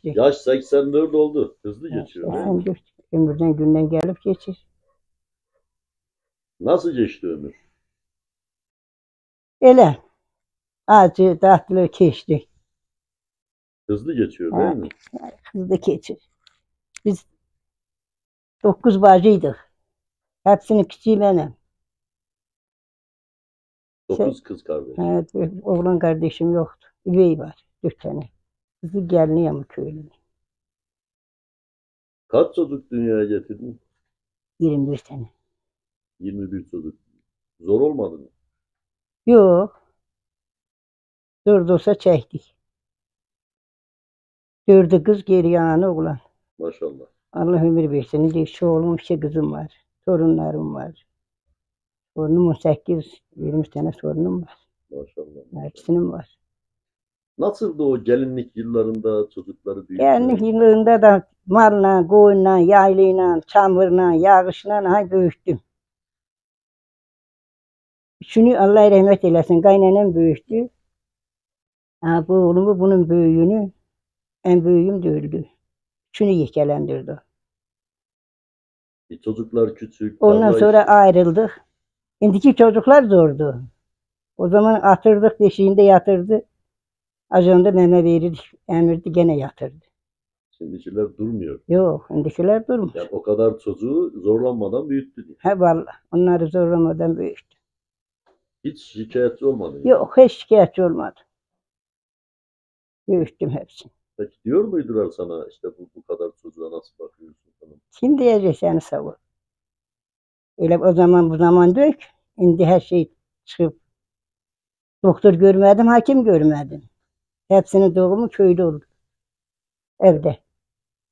Yaş 84 oldu. Hızlı geçiyor değil mi? Ömürden günden gelip geçir. Nasıl geçti ömür? Elə acı, tatlı keçdi. Hızlı geçiyor değil Ha, mi? hızlı geçir. Biz 9 bacıydıq. Hepsinin küçüğü benim. 9 kız kardeş. Evet, oğlan kardeşim yoktu. Üvey var, 4 tane. Kızı geliniyim köylünün. Kaç çocuk dünyaya getirdin? 21 tane. 21 çocuk. Zor olmadı mı? Yok. 4 olsa çektik. 4'ü kız, geri yanı oğlan. Maşallah. Allah ömür versin. İndi şu oğlum, 2 kızım var. Torunlarım var. Torunum 18, 20 tane torunum var. Maşallah. Hepsinin var. Nasıldı o gelinlik yıllarında çocukları Gelinlik büyütmek? yıllarında da malla, koyunla, yaylıyla, çamurla, yağışla hay büyüttüm. Üçünü Allah rahmet eylesin. Kaynanem büyüttü. Ha, bu oğlumu, bunun büyüğünü, en büyüğüm de öldü. Üçünü yekalendirdi. Çocuklar küçük, Ondan tarla sonra işi. ayrıldık. Şimdiki çocuklar zordu. O zaman atırdık, beşiğinde yatırdı. Ajanda meme verirdik, emirdi, gene yatırdı. Şimdikiler durmuyor. Yok, şimdikiler durmuş. Yani o kadar çocuğu zorlanmadan büyüttü diyor. He vallahi, onları zorlamadan büyüttü. Hiç şikayetçi olmadı. Yok, hiç şikayetçi olmadı. Büyüttüm hepsini. Peki diyor muydular sana işte bu kadar çocuğa nasıl bakıyorsun falan? Kim diyecek seni savun? Öyle o zaman bu zaman dök. Şimdi her şey çıkıp doktor görmedim, hakim görmedim. Hepsinin doğumu köyde oldu. Evde.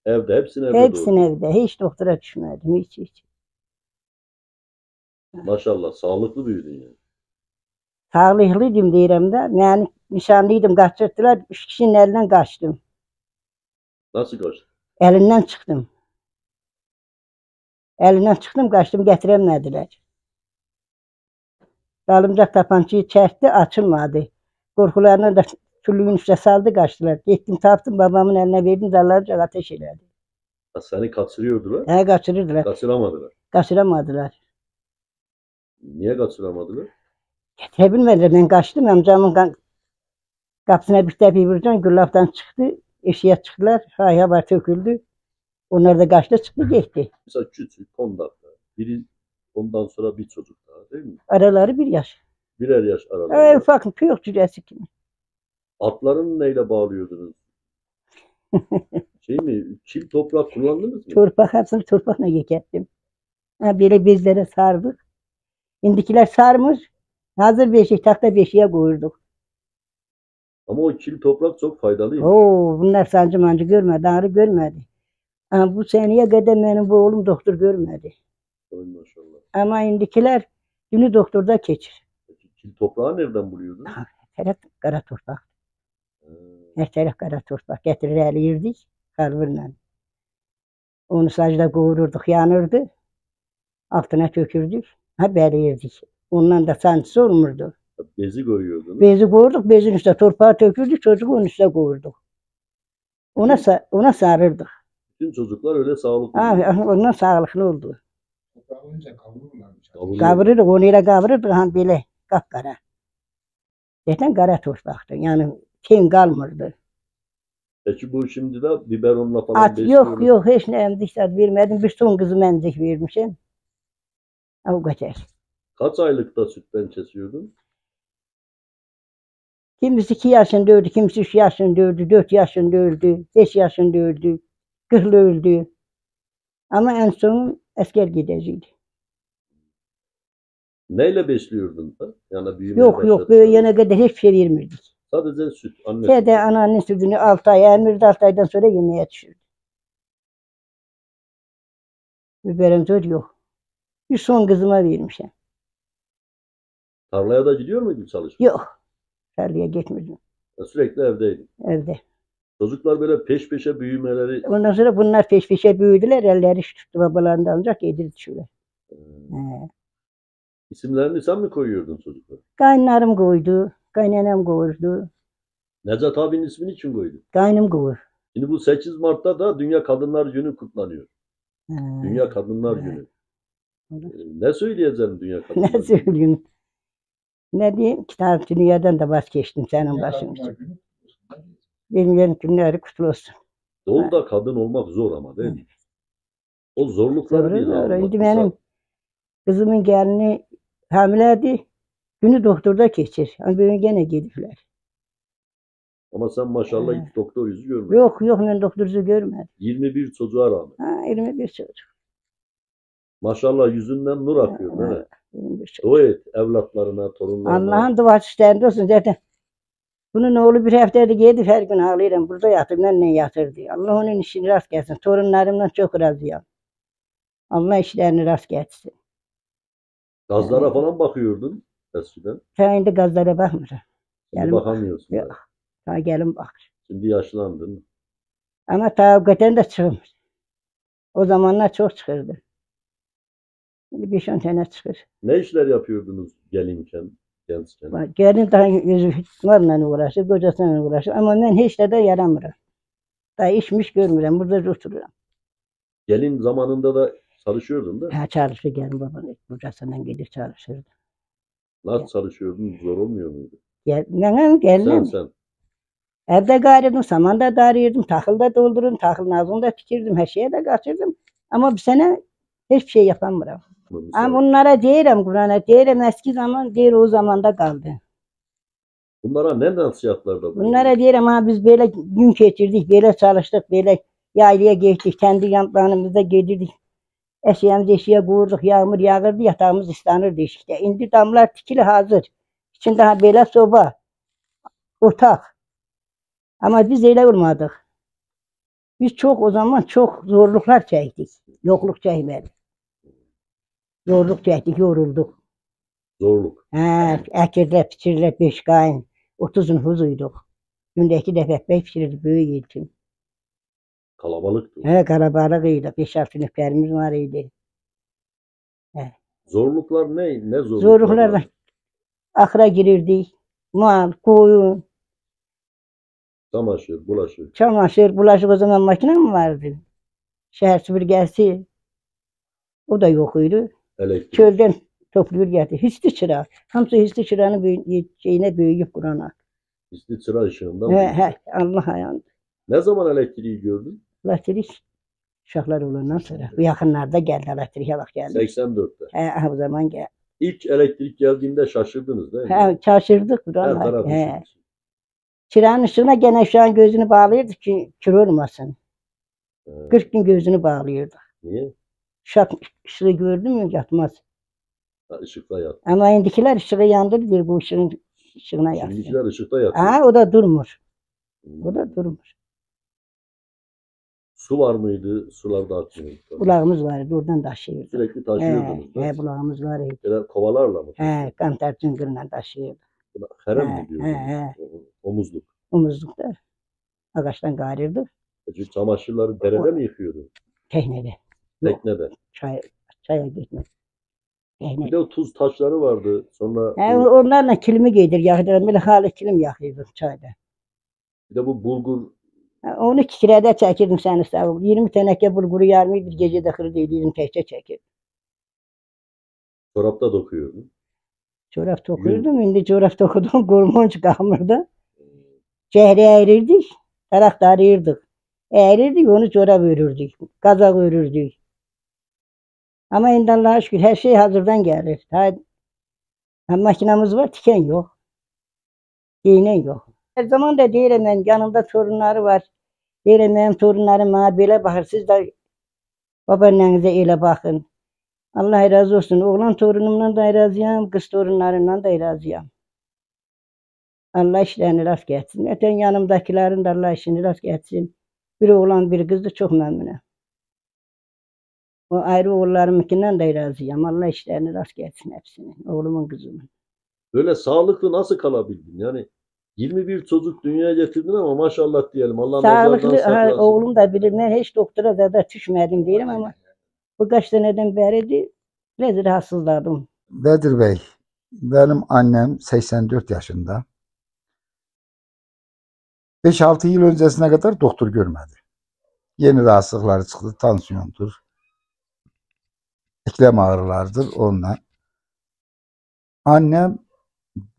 Evde, hepsini evde Hepsini doğdu. evde. Hiç doktora düşmedim. Hiç. Maşallah sağlıklı büyüdün yani. Sağlıklıydım diyelim de. Yani nişanlıydım. Kaçırttılar. 3 kişinin elinden kaçtım. Nasıl kaçtın? Elinden çıktım. Elinden çıktım, kaçtım, getiremediler. Dalımca tapancayı çekti, açılmadı. Korkularına da küllüğün üstüne saldı, kaçtılar. Gittim taptım, babamın eline verdim, dallarca ateş ederdi. Ha, seni kaçırıyordular, He, kaçırırdılar. kaçıramadılar. Kaçıramadılar. Niye kaçıramadılar? Getirebilmediler. Ben kaçtım, amcamın kapısına bir tepi vuracağım, güllaftan çıktı. Eşiğe çıktılar, hay haber töküldü. Onlar da kaçtı, çıktı, gitti. Mesela küçük, 10 dakika. Biri ondan sonra bir çocuk daha değil mi? Araları 1 yaş. Birer yaş araları var. Ufak, yok cüresi kimi. Atlarını neyle bağlıyordunuz? Şey mi, çim toprak kullandınız mı? Torpak, hepsini torpakla yekettim. Ha, böyle bezlere sardık. İndikiler sarmış. Hazır beşik, tahta beşiğe koyurduk. Ama o kil toprak çok faydalıymış. Oo, bunlar sancı mancı görmedi, ağrı görmedi. Ama bu seneye kadar benim bu oğlum doktor görmedi. Oy maşallah. Ama indikiler günü doktorda geçir. Peki kil toprağı nereden buluyordun? Her taraf kara toprak. Ha, Her taraf kara toprak. Getirir eliyirdik kalbirle. Onu sacda kavururduk, yanırdı. Altına tökürdük. Ha beliyirdik. Ondan da sancısı olmurdu. bezi koyuyordunuz. Bezi koyurduk, bezin üstüne torpağı tökürdük, çocuğu onun üstüne koyurduk. Ona sarırdık. Bütün çocuklar öyle sağlıklı. Ondan sağlıklı oldu. Kavrulunca kavururlarmış. Kavururduk, onu ile kavururduk, hani böyle kapkara. Zaten kara topraktı, yani kim kalmırdı. Peki bu şimdi de biberonla falan At besliyoruz. yok, hiç ne emzikler vermedim. Bir son kızım emzik vermişim. O kadar. Kaç aylıkta sütten kesiyordun? Kimisi 2 yaşında öldü, kimisi 3 yaşında öldü, 4 yaşında öldü, 5 yaşında öldü, 40'lı öldü. Ama en son asker gidecekti. Neyle besliyordun da? Yani büyümeye Yok, başladıkları. böyle yana kadar hiçbir şey vermirdik. Sadece süt, anne sütü. Dede anneanne sütünü 6 ay emirdi, 6 aydan sonra yemeğe düşürdü. Biberim zor yok. Bir son kızıma vermişim. Tarlaya da gidiyor muydun çalışmaya? Yok. Tarlaya gitmedim. Sürekli evdeydin. Evde. Çocuklar böyle peş peşe büyümeleri. Ondan sonra bunlar peş peşe büyüdüler. Elleri tuttu babalarından ancak yedirdi şöyle. İsimlerini sen mi koyuyordun çocuklara? Kaynarım koydu. Kaynanem koydu. Necat abinin ismini kim koydu? Kaynım koyur. Şimdi bu 8 Mart'ta da Dünya Kadınlar Günü kutlanıyor. Ha, Dünya Kadınlar ha. Günü. Doğru. Ne söyleyeceğim Dünya Kadınlar Ne Günü? söyleyeyim? Ne diyeyim? Kitap dünyadan da vazgeçtim senin Dünya başın Kadınlar için. Günü. Benim günleri kutlu olsun. Doğuda kadın olmak zor ama değil mi? O zorlukları Doğru, bir doğru. anlat. Şimdi Kısa. benim kızımın gelini hamileydi. Günü doktorda geçir. Ama bugün gene gidipler. Ama sen maşallah Ha. hiç doktor yüzü görmedin. Yok yok ben doktorcu görmedim. 21 çocuğa rağmen. Ha 21 çocuk. Maşallah yüzünden nur akıyor değil mi? Ha, 21 çocuk. Dua et evlatlarına, torunlarına. Allah'ın duası üstlerinde olsun zaten. Bunun oğlu bir haftada geldi her gün ağlayırım. Burada yatır, benimle yatır diyor. Allah onun işini rast gelsin. Torunlarımdan çok razıyım. Allah işlerini rast gelsin. Gazlara falan bakıyordun eskiden. Sen şimdi gazlara bakmıyorum. Şimdi Gelin bakamıyorsun. Yok. da. Ta gelin bak. Şimdi yaşlandın. Ama tavuketen de çıkmış. O zamanlar çok çıkırdı. Şimdi 5-10 tane çıkır. Ne işler yapıyordunuz gelinken, gençken? Bak, gelin daha yüzü varla uğraşır, kocasıyla uğraşır. Ama ben hiç de yaramıyorum. Daha işmiş görmüyorum. Burada oturuyorum. Gelin zamanında da çalışıyordun da. Ha çalışır gelin babanın kocasıyla gidip çalışırdı. Nasıl çalışıyordun? Zor olmuyor muydu? Ben gelmem. Sen. Evde gayrıyordum, saman da darıyordum, tahıl da doldururdum, tahılın ağzını da tikirdim, her şeye de kaçırdım. Ama bu sene hiçbir şey yapamıyorum. Ama bunlara diyelim Kur'an'a, diyelim eski zaman, diğer o zamanda kaldı. Bunlara ne nasihatlarda bulunuyor? Bunlara diyelim ha biz böyle gün geçirdik, böyle çalıştık, böyle yaylaya geçtik, kendi yanlarımızda gelirdik. Eşeğimizi eşeğe koyurduk, yağmur yağırdı, yatağımız ıslanırdı işte. Şimdi damlar tikili hazır. İçinde ha böyle soba, otak. Ama biz öyle olmadık. Biz çok o zaman çok zorluklar çektik. Yokluk çekmedik. Zorluk çektik, yorulduk. Zorluk. Ekirler, pişirirler 5 kayın. 30 nüfusuyduk. Günde 2 defa ekmek pişirirdik büyük için. Kalabalıktı. Kalabalığıydı. 5-6 nüfkerimiz var idi. Zorluklar ne? Ne zorluklar? Zorluklarla var? ahıra girirdik. Mal, koyun, Çamaşır, bulaşık. çamaşır, bulaşık o zaman makine mi vardı? Şehir süpürgesi. O da yokuydu. Elektrik. Çölden topluyor getir. Hisli çırak. Hamısı hisli çırağını şeyine büyüyüp Kur'an'a. İşte çıra ışığından. Allah ayağında. Ne zaman elektriği gördün? Elektrik uşaklar olandan sonra. Bu yakınlarda geldi elektriğe bak geldi. 84'te. O zaman geldi. İlk elektrik geldiğinde şaşırdınız değil mi? Şaşırdık Her Kur'an'a. taraf ışık. Çırağın ışığına gene şu an gözünü bağlıyorduk ki kör olmasın. He. 40 gün gözünü bağlıyorduk. Niye? Uşak ışığı gördü mü yatmaz. Ha, ışıkta yat. Ama indikiler ışığı yandırır bu ışığın ışığına yatsın. Şimdikiler ışıkta yatıyor. O da durmuş. O da durmuş. Su var mıydı? Sularda akmıyordu. Bulağımız vardı oradan taşıyorduk. Sürekli taşıyordunuz. değil mi? Bulağımız vardı. Böyle kovalarla mı? Kantar cıngırla taşıyorduk. Buna herem mi diyordunuz? Omuzluk. Omuzlukta. Ağaçtan gayrırdık. Çünkü çamaşırları derede mi yıkıyordun? Teknede. Yok. Teknede. Çaya gitmek. Bir Teknede. de o tuz taşları vardı. Sonra Onlarla kilimi giydir yakıyorduk. Böyle halı kilim yakıyorduk çayda. bir de bu bulgur Onu kirede çekirdim seni sağ ol. 20 teneke bulguru yarmayı bir gecede kırdıydım tekçe çekirdim. çorapta dokuyordun. Çorap dokuyordum. Şimdi çorap dokudum. Gormonç kalmırdı. Şehre eğrirdik. Tarakta arıyorduk. Eğrirdik onu çorap örürdük. Kazak örürdük. Ama şimdi Allah'a şükür her şey hazırdan gelir. Makinamız var, tiken yok. İğne yok. Her zaman da diyelim ben yanımda torunları var. Diyelim benim torunlarım bana böyle bakır. Siz de babaannenize öyle bakın. Allah razı olsun. Oğlan torunumdan da razıyım. Kız torunlarımdan da razıyım. Allah işlerini rast gelsin. Öten yanımdakilerin de Allah işini rast gelsin. Bir oğlan bir kız da çok memnunum. O ayrı oğullarımınkinden de razıyım. Allah işlerini rast gelsin hepsinin. Oğlumun kızımın. Böyle sağlıklı nasıl kalabildin? Yani 21 çocuk dünyaya getirdin ama maşallah diyelim. Allah Sağlıklı nazardan saklasın. oğlum da bilir. Ben hiç doktora da düşmedim diyelim ama bu kaç seneden beri biraz rahatsızladım. Bedir Bey, benim annem 84 yaşında. 5-6 yıl öncesine kadar doktor görmedi. Yeni rahatsızlıkları çıktı. Tansiyondur, eklem ağrılardır onunla. Annem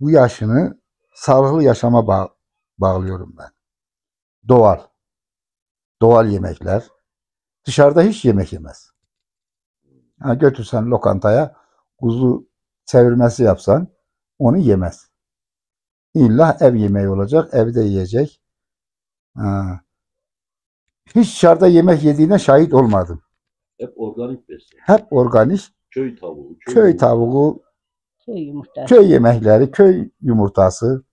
bu yaşını sağlıklı yaşama bağlıyorum ben. Doğal. Doğal yemekler. Dışarıda hiç yemek yemez. Ha, götürsen lokantaya kuzu çevirmesi yapsan onu yemez. İlla ev yemeği olacak. Evde yiyecek. Ha. Hiç dışarıda yemek yediğine şahit olmadım. Hep organik beslenir. Hep organik. Köy tavuğu. Köy tavuğu, Köy yumurtası. köy yemekleri, köy yumurtası.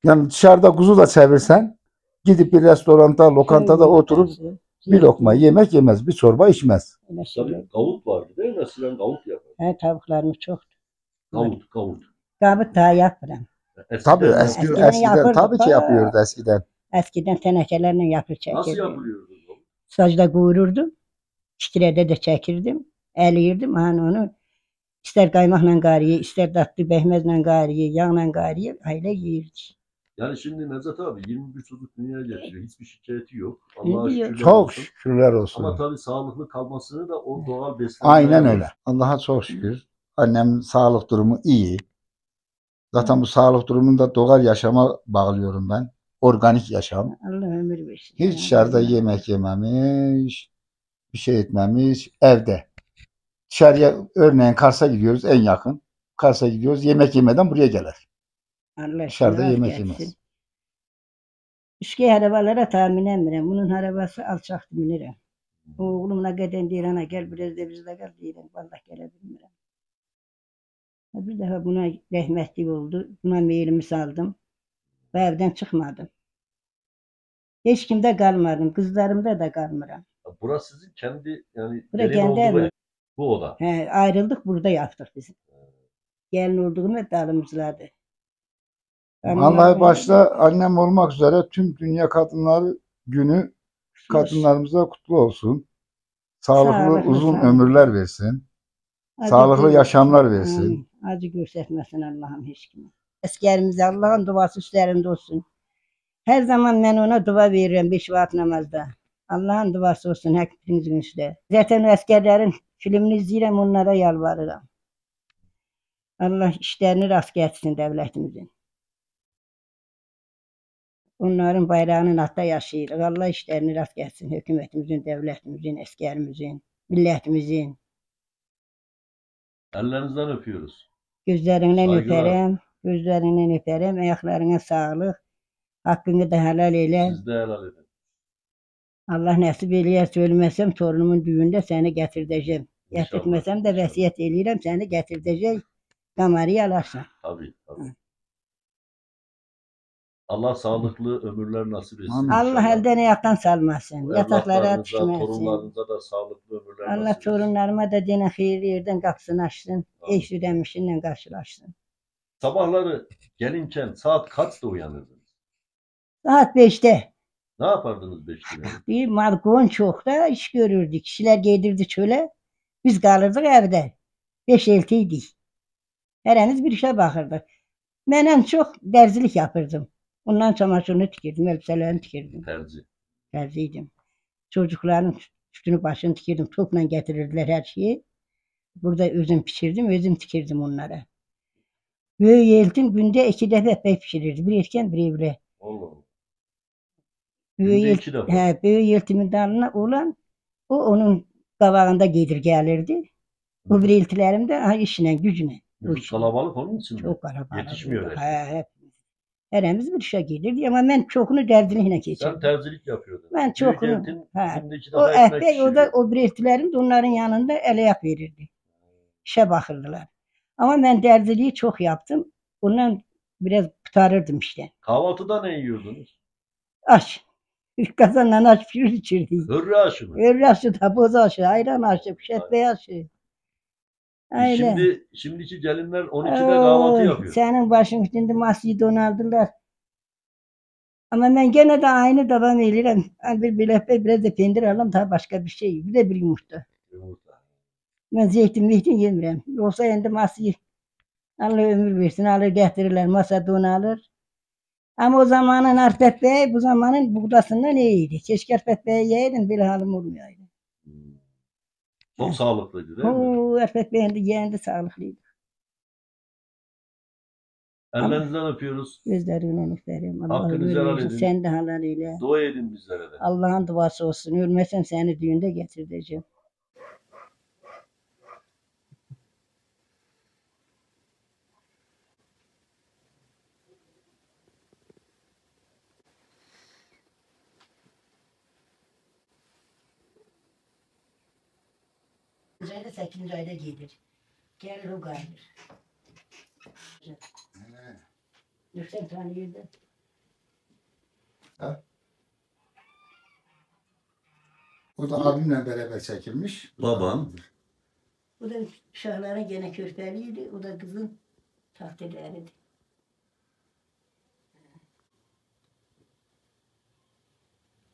Yani dışarıda kuzu da çevirsen gidip bir restoranda, lokantada Köy oturup yumurtası, bir lokma zeytin, yemek yemez, bir çorba içmez. öyle şeyler. Tabii kavut vardı değil mi? Eskiden kavut yapar. He, tavuklarımız çok. Kavut. Kabuk daha yapmıram. Tabii Eskiden Eskiden eskiden yapırdık tabii ki da. yapıyordu eskiden. Eskiden tenekelerle yapıp nasıl çekirdim. yapılıyordu? Sacda kuyururdum. Şikirede de çekirdim. Eliyirdim. Hani onu ister kaymakla gariye, ister tatlı behmezle gariye, yağla gariye öyle yiyirdik. Yani şimdi Nevzat abi 21 çocuk dünyaya getiriyor. Hiçbir şikayeti yok. Allah'a diyor? şükürler Çok olsun. şükürler olsun. Ama tabii sağlıklı kalmasını da o doğal beslenmeye Aynen bağlı. öyle. Allah'a çok şükür. Annemin sağlık durumu iyi. Zaten bu sağlık durumunu da doğal yaşama bağlıyorum ben. Organik yaşam. Allah ömür versin. Hiç dışarıda yemek yememiş, bir şey etmemiş, evde. Dışarıya örneğin Kars'a gidiyoruz en yakın. Kars'a gidiyoruz yemek yemeden buraya gelir. Allah Dışarıda şunu yemek affetsin. yemez. Üsküy arabalara tahmin etmirəm. Bunun arabası alçaqdır minirəm. Oğlumla qeden deyir, ana gel biraz da bizde kal deyirəm. Vallahi gələ bilmirəm. Bir defa buna rəhmətlik oldu. Buna meylimi saldım. Bu evden çıkmadım. Hiç kimde kalmadım. Kızlarımda da kalmıram. Burası sizin kendi yani Bura gelin kendi olduğu evim. ev. Bu oda. He, ayrıldık burada yaptık biz. Gelin olduğum dalımızladı. Vallahi başta annem olmak üzere tüm Dünya Kadınları Günü kadınlarımıza kutlu olsun. Sağlıklı uzun ömürler versin. Sağlıklı yaşamlar versin. Acı göstermesin Allah'ım hiç kime. Eskerimize Allah'ın duası üstlerinde olsun. Her zaman ben ona dua veririm 5 vakit namazda. Allah'ın duası olsun hepinizin üstüne. Zaten o askerlerin filmini izleyirəm, onlara yalvarırım. Allah işlerini rast getirsin devletimizin. Onların bayrağının altında yaşayırıq. Allah işlerini rast getirsin hükümetimizin, devletimizin, askerimizin, milletimizin. Ellerinizden öpüyoruz. Gözlerinden Saygılar. öperim, gözlerinden öperim. Ayaklarına sağlık. Hakkını da helal eyle. Siz de helal edin. Allah nasip eyleyerse ölmesem torunumun düğünde seni getireceğim. İnşallah, Getirtmesem de inşallah. vesiyet eyleyirəm seni getireceğim. Damarı alarsan. Tabii. Allah sağlıklı ömürler nasip etsin. Amin. Allah inşallah. elden ayaktan salmasın. Yataklara Evlatlarınıza, düşmesin. torunlarınıza da sağlıklı ömürler Allah nasip etsin. torunlarıma da gene hayırlı yerden kapısını açsın. Amin. Eş ödemişinle karşılaşsın. Sabahları gelinken saat kaçta uyanırdınız? Saat 5'te. Ne yapardınız 5 güne? Bir balkon çok da iş görürdük. Kişiler gelirdi çöle. Biz kalırdık evde. 5-6'ydik. Heremiz bir işe bakırdık. Ben en çok derzilik yapırdım. Ondan çamaşırını tikirdim, elbiselerini tikirdim. Terzi. Terziydim. Çocukların üstünü başını tikirdim. Topla getirirdiler her şeyi. Burada özüm pişirdim, özüm tikirdim onlara. Böyük eltim günde 2 defa epey pişirirdi. Bir erken bir evre. Allah Allah. Böyük Günde el- 2 defa. He, böyük eltimin dalına olan o onun qabağında gelir gelirdi. O bir eltilerim de işine, gücüne. Nüfus kalabalık onun için mi? Çok kalabalık. Yetişmiyor her şey. He. Heremiz bir işe gelirdi ama ben çokunu derdilikle Sen geçirdim. terzilik yapıyordun. Ben Büyük çokunu. eltin He. günde 2 O defa ekmek ehbey, o da pişiriyor. o bir eltilerim de onların yanında ele yap verirdi. İşe bakırdılar. Ama ben derdiliği çok yaptım. Ondan biraz kurtarırdım işte. Kahvaltıda ne yiyordunuz? Aş. Kazandan aş pişir içirdik. Hırrı aşı mı? Öyle aşı da boz aşı, ayran aşı, pişetme aşı. Öyle. Şimdiki gelinler 12'de kahvaltı Oy, yapıyor. senin başın üstünde masayı donaldılar. Ama ben gene de aynı devam ediyorum. Bir bilekbe biraz da peynir alalım daha başka bir şey. Bir de bir yumurta. Yumurta. Ben zeytin yemiyorum. Yoksa şimdi masayı Allah ömür versin alır getirirler masa donalır. Ama o zamanın Arifet Bey bu zamanın buğdasından iyiydi. Keşke Arifet Bey'i yeydin bir halim olmuyordu. Çok sağlıklıydı değil mi? Oo, Arifet Bey'in de yeğendi sağlıklıydı. Ellerinizden öpüyoruz. Gözlerinden öperim. Allah'ın Hakkınızı helal ömrünü edin. sen de helal eyle. Dua edin bizlere de. Allah'ın duası olsun. Ölmesen seni düğünde getireceğim. Güzel de 8. ayda gelir. Gelir o gayrı. Yüksel tanıyordu. O da abimle beraber çekilmiş. Baban. Bu da uşakların gene körpeliydi. O da kızın tahtileriydi.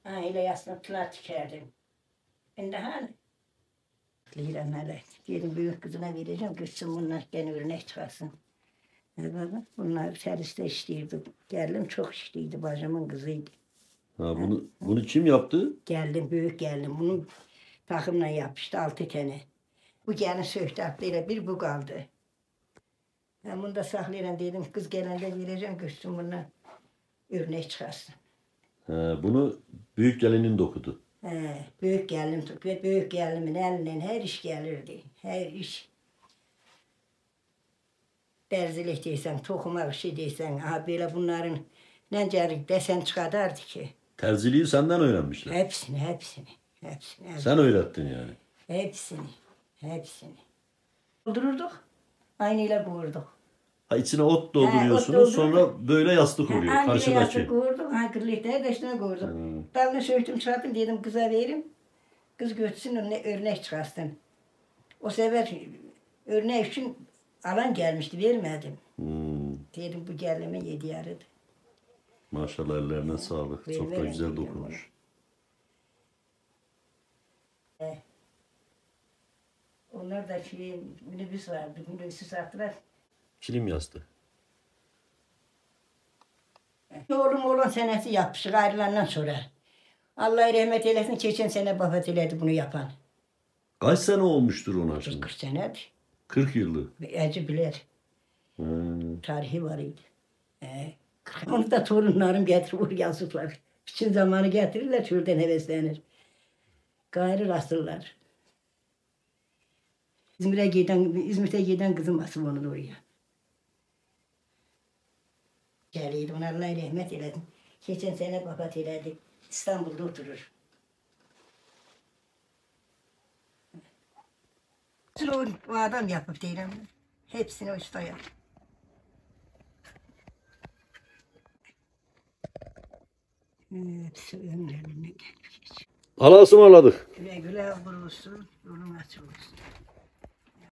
Ha öyle yastıklar tikerdim. Ben de hani. Liran hele. Dedim büyük kızına vereceğim. Kızsın bunlar gene örnek çıkarsın. Baba, bunlar serviste işliydi. Geldim çok işliydi. Bacımın kızıydı. Ha, bunu kim yaptı? Geldim büyük geldim. Bunu takımla yapıştı 6 tane. Bu gelin söktü aklıyla bir bu kaldı. Ben bunu da saklayalım dedim. Kız gelende vereceğim. Kızsın bunlar örnek çıkarsın. Ha, bunu büyük gelinin dokudu. Büyük gelin, büyük gelinimin elinden her iş gelirdi. Her iş. Derzilik deysen, tokumak işi deysen, ha böyle bunların nencelik desen çıkardardı ki. Terziliği senden öğrenmişler. Hepsini. Sen öğrettin yani. Hepsini. Doldururduk, aynıyla kuvurduk. Ha, içine ot dolduruyorsunuz, doldurup- sonra böyle yastık oluyor Aynıyla karşıdaki. yastık kuvurduk, kırlıkta da üstüne kuvurduk. Dalını söktüm çıkarttım dedim kıza verim. Kız götürsün örnek çıkarsın. O sefer örnek için alan gelmişti vermedim. Dedim bu gelime 7 yarıdı. Maşallah ellerine sağlık. Çok da Vermem güzel dedim dokunmuş. Onlar da minibüs vardı. Minibüsü sattılar. Kilim yastığı. Oğlum olan senesi yapmıştık ayrılandan sonra. Allah rahmet eylesin geçen sene vefat eyledi bunu yapan. Kaç sene olmuştur ona şimdi? 40 senedir. 40 yıllık. Eci bilir. Tarihi var idi. Onu da torunlarım getirir yazıklar. Bütün zamanı getirirler şuradan heveslenir. Gayrı rastırlar. İzmir'e giden kızım asıl onu da oraya. Geliydi ona Allah rahmet eylesin. Geçen sene vefat eyledi. İstanbul'da oturur. O adam yapıp değilim. Hepsini o usta yaptı. Hepsi önlerinden gelmiş. Allah'a ısmarladık. Güle güle vurulsun, yolun açık olsun.